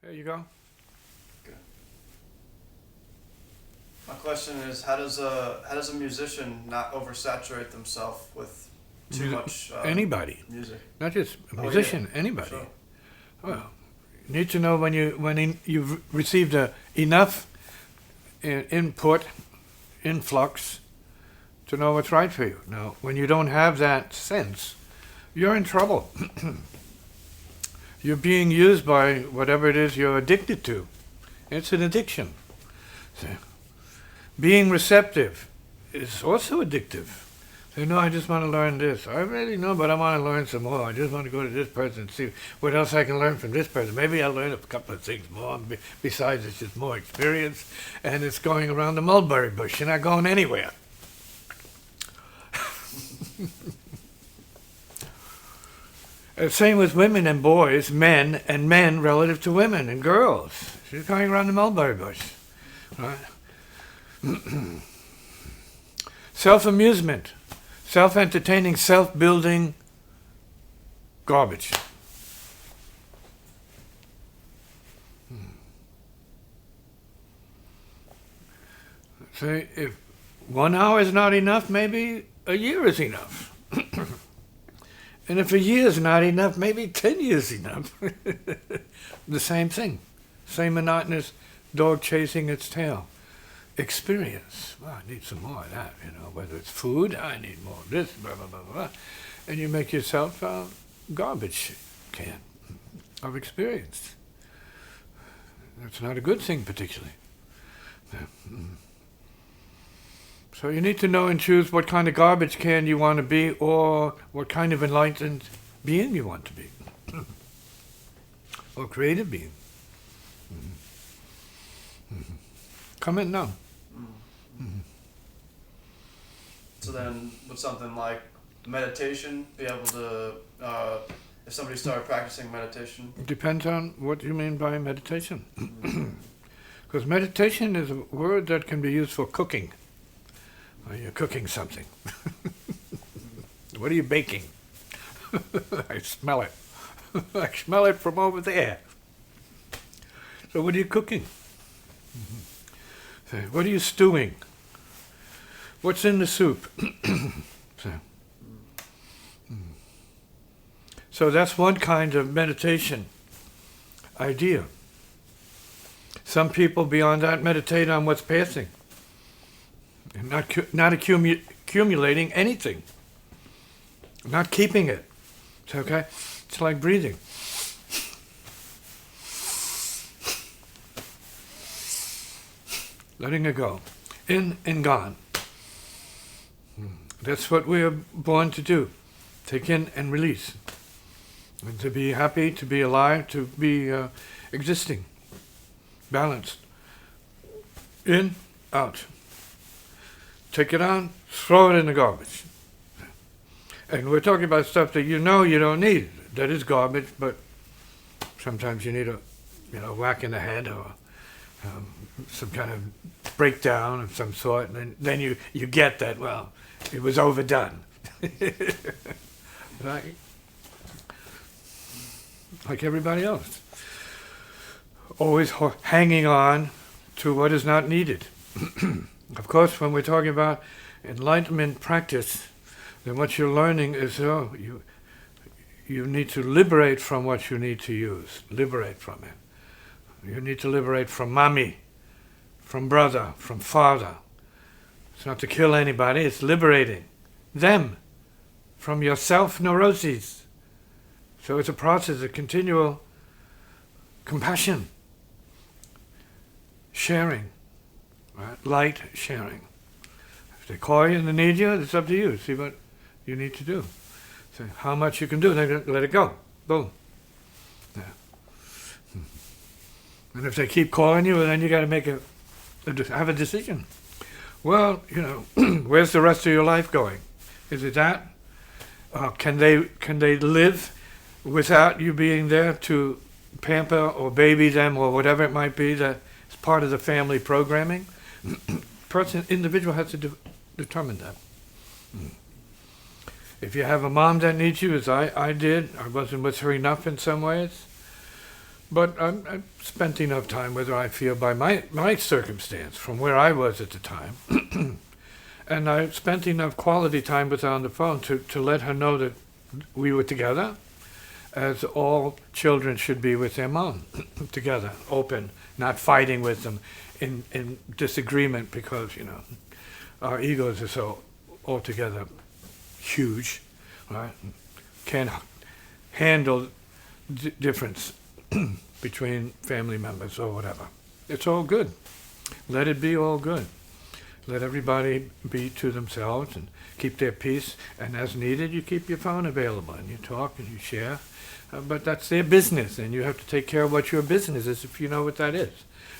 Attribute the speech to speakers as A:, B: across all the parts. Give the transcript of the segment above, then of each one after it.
A: There you go.
B: Good. My question is, how does a musician not oversaturate themselves with too much
A: Anybody,
B: music?
A: not just a
B: Oh,
A: musician,
B: yeah.
A: anybody.
B: Sure.
A: Well, you need to know you've received enough input, influx, to know what's right for you. Now, when you don't have that sense, you're in trouble. You're being used by whatever it is you're addicted to. It's an addiction. So, being receptive is also addictive. Say, no, I just want to learn this. I really know, but I want to learn some more. I just want to go to this person and see what else I can learn from this person. Maybe I'll learn a couple of things more. Besides, it's just more experience, and it's going around the mulberry bush. You're not going anywhere. Same with women and boys, men and men relative to women and girls. She's going around the mulberry bush. Right? Self-amusement, self-entertaining, self-building garbage. So if 1 hour is not enough, maybe a year is enough. And if a year is not enough, maybe 10 years is enough. The same thing. Same monotonous dog chasing its tail. Experience. Well, I need some more of that, whether it's food, I need more of this, blah, blah, blah, blah. And you make yourself a garbage can of experience. That's not a good thing, particularly. So you need to know and choose what kind of garbage can you want to be, or what kind of enlightened being you want to be, or creative being. Comment now.
B: So then, would something like meditation be able to, if somebody started practicing meditation?
A: It depends on what you mean by meditation. Because meditation is a word that can be used for cooking. You're cooking something. What are you baking? I smell it. I smell it from over there. So what are you cooking? So what are you stewing? What's in the soup? So that's one kind of meditation idea. Some people beyond that meditate on what's passing. And not accumulating anything. Not keeping it. It's okay? It's like breathing. Letting it go. In and gone. That's what we are born to do. Take in and release. And to be happy, to be alive, to be existing. Balanced. In, out. Take it on, throw it in the garbage. And we're talking about stuff that you don't need. That is garbage, but sometimes you need a whack in the head or some kind of breakdown of some sort, and then you get that, well, it was overdone. Right? Like everybody else. Always hanging on to what is not needed. Of course, when we're talking about enlightenment practice, then what you're learning is you need to liberate from what you need to use. Liberate from it. You need to liberate from mommy, from brother, from father. It's not to kill anybody, it's liberating them from your self-neuroses. So it's a process of continual compassion, sharing. Right? Light sharing. If they call you and they need you, it's up to you. See what you need to do. So how much you can do, then let it go. Boom. Yeah. And if they keep calling you, then you got to make have a decision. Well, where's the rest of your life going? Is it that? Can they live without you being there to pamper or baby them or whatever it might be that is part of the family programming? Individual has to determine that. If you have a mom that needs you, as I did, I wasn't with her enough in some ways, But I've spent enough time, whether I feel by my circumstance, from where I was at the time, and I spent enough quality time with her on the phone to let her know that we were together, as all children should be with their mom, together, open, not fighting with them in disagreement because, you know, our egos are so altogether huge, right? Can't handle difference between family members or whatever. It's all good. Let it be all good. Let everybody be to themselves and keep their peace, and as needed, you keep your phone available and you talk and you share. But that's their business, and you have to take care of what your business is if you know what that is.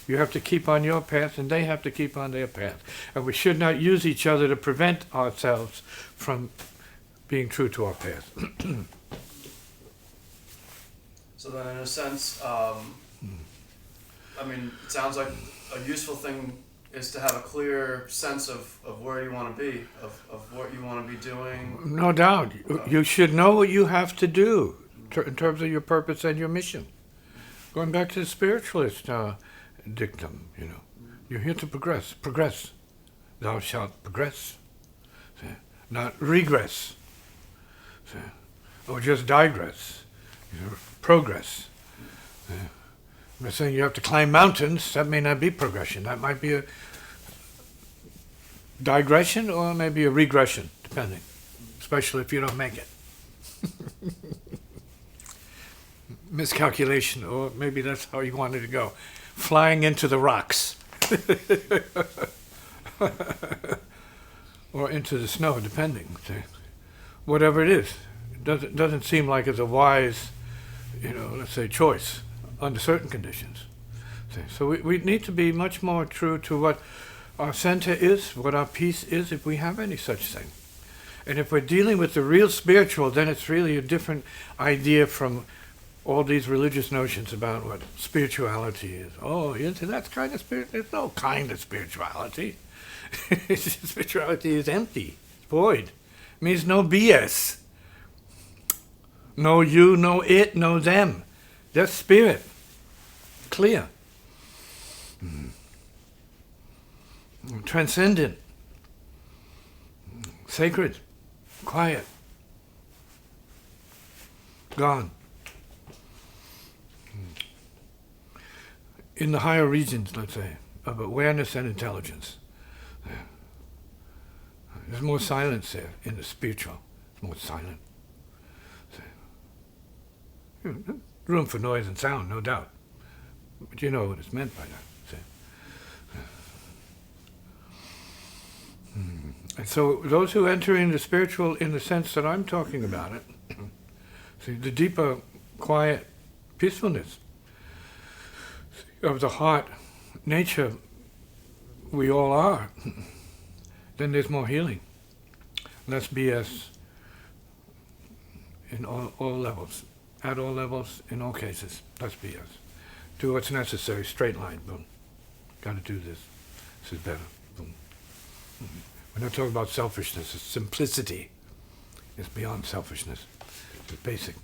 A: You have to keep on your path, and they have to keep on their path. And we should not use each other to prevent ourselves from being true to our path.
B: So then, in a sense, I mean, it sounds like a useful thing is to have a clear sense of where you want to be, of what you want to be doing.
A: No doubt. You should know what you have to do in terms of your purpose and your mission. Going back to the spiritualist dictum, you know, you're here to progress. Progress. Thou shalt progress. See? Not regress. See? Or just digress. You know, progress. See? I'm not saying you have to climb mountains. That may not be progression. That might be a digression or maybe a regression, depending. Especially if you don't make it. Miscalculation, or maybe that's how you wanted to go. Flying into the rocks. Or into the snow, depending. See? Whatever it is. It doesn't seem like it's a wise, you know, let's say, choice under certain conditions. See? So we need to be much more true to what our center is, what our peace is, if we have any such thing. And if we're dealing with the real spiritual, then it's really a different idea from all these religious notions about what spirituality is. Oh, that's kind of spirit. There's no kind of spirituality. Spirituality is empty. It's void. It means no BS. No you, no it, no them. Just spirit. Clear. Transcendent. Sacred. Quiet. Gone. In the higher regions, let's say, of awareness and intelligence. There's more silence there in the spiritual. It's more silent. Room for noise and sound, no doubt. But you know what it's meant by that. And so those who enter into spiritual in the sense that I'm talking about it, see, the deeper, quiet peacefulness of the heart, nature, we all are, then there's more healing. Less BS in all levels, at all levels, in all cases, less BS. Do what's necessary, straight line, boom. Got to do this. This is better, boom. We're not talking about selfishness, it's simplicity. It's beyond selfishness. It's basic.